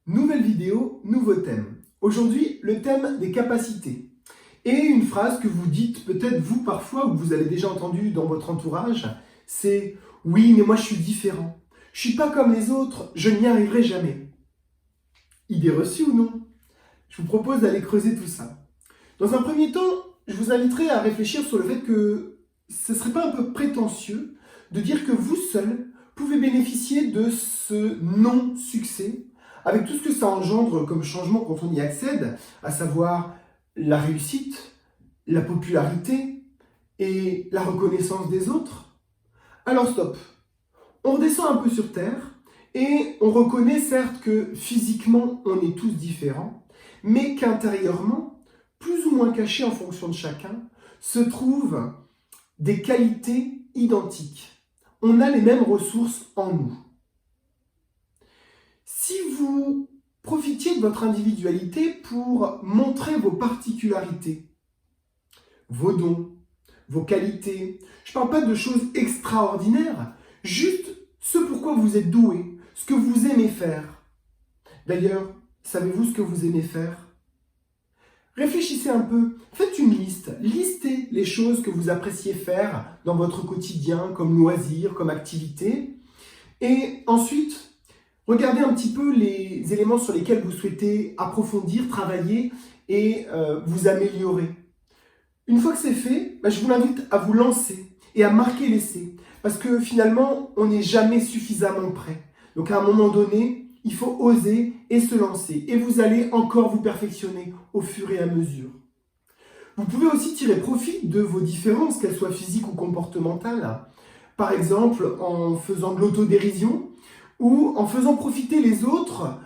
Nouvelle vidéo, nouveau thème. Aujourd'hui, le thème des capacités. Et une phrase que vous dites peut-être vous parfois, ou que vous avez déjà entendue dans votre entourage, c'est « Oui, mais moi je suis différent. Je suis pas comme les autres, je n'y arriverai jamais. » Idée reçue ou non? Je vous propose d'aller creuser tout ça. Dans un premier temps, je vous inviterai à réfléchir sur le fait que ce ne serait pas un peu prétentieux de dire que vous seul pouvez bénéficier de ce non-succès avec tout ce que ça engendre comme changement quand on y accède, à savoir la réussite, la popularité et la reconnaissance des autres. Alors stop, on redescend un peu sur Terre et on reconnaît certes que physiquement on est tous différents, mais qu'intérieurement, plus ou moins cachés en fonction de chacun, se trouvent des qualités identiques. On a les mêmes ressources en nous. Si vous profitiez de votre individualité pour montrer vos particularités, vos dons, vos qualités, je ne parle pas de choses extraordinaires, juste ce pourquoi vous êtes doué, ce que vous aimez faire. D'ailleurs, savez-vous ce que vous aimez faire? Réfléchissez un peu, faites une liste, listez les choses que vous appréciez faire dans votre quotidien, comme loisir, comme activité, et ensuite, regardez un petit peu les éléments sur lesquels vous souhaitez approfondir, travailler et vous améliorer. Une fois que c'est fait, je vous invite à vous lancer et à marquer l'essai, parce que finalement, on n'est jamais suffisamment prêt. Donc à un moment donné, il faut oser et se lancer. Et vous allez encore vous perfectionner au fur et à mesure. Vous pouvez aussi tirer profit de vos différences, qu'elles soient physiques ou comportementales. Par exemple, en faisant de l'autodérision ou en faisant profiter les autres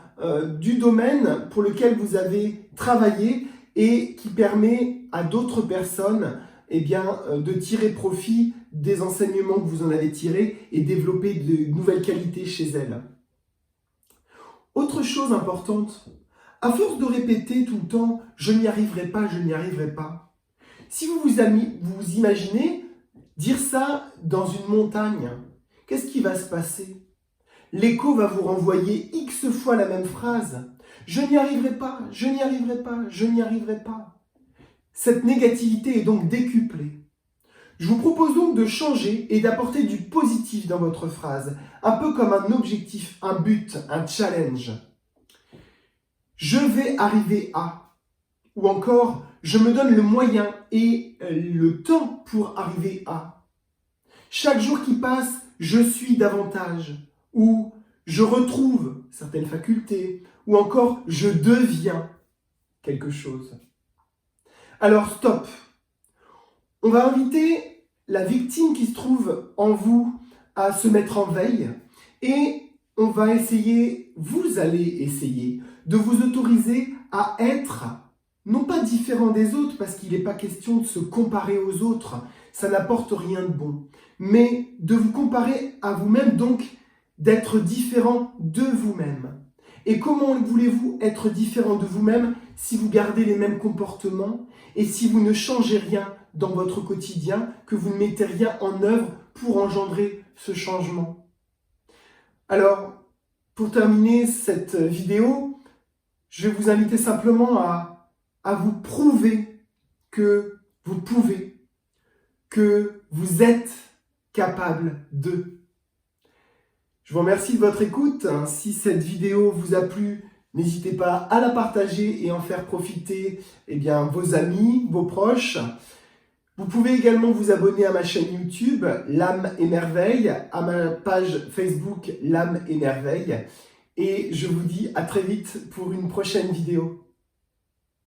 du domaine pour lequel vous avez travaillé et qui permet à d'autres personnes de tirer profit des enseignements que vous en avez tirés et développer de nouvelles qualités chez elles. Autre chose importante, à force de répéter tout le temps « je n'y arriverai pas, je n'y arriverai pas », si vous vous imaginez dire ça dans une montagne, qu'est-ce qui va se passer? L'écho va vous renvoyer X fois la même phrase « je n'y arriverai pas, je n'y arriverai pas, je n'y arriverai pas ». Cette négativité est donc décuplée. Je vous propose donc de changer et d'apporter du positif dans votre phrase, un peu comme un objectif, un but, un challenge. Je vais arriver à, ou encore, je me donne le moyen et le temps pour arriver à. Chaque jour qui passe, je suis davantage, ou je retrouve certaines facultés, ou encore, je deviens quelque chose. Alors stop, on va inviter la victime qui se trouve en vous à se mettre en veille et on va essayer, vous allez essayer de vous autoriser à être non pas différent des autres parce qu'il n'est pas question de se comparer aux autres, ça n'apporte rien de bon, mais de vous comparer à vous-même, donc d'être différent de vous-même. Et comment voulez-vous être différent de vous-même si vous gardez les mêmes comportements et si vous ne changez rien dans votre quotidien, que vous ne mettez rien en œuvre pour engendrer ce changement? Alors, pour terminer cette vidéo, je vais vous inviter simplement à vous prouver que vous pouvez, que vous êtes capable de. Je vous remercie de votre écoute. Si cette vidéo vous a plu, n'hésitez pas à la partager et en faire profiter vos amis, vos proches. Vous pouvez également vous abonner à ma chaîne YouTube, L'Âme et Merveille, à ma page Facebook, L'Âme et Merveille. Et je vous dis à très vite pour une prochaine vidéo.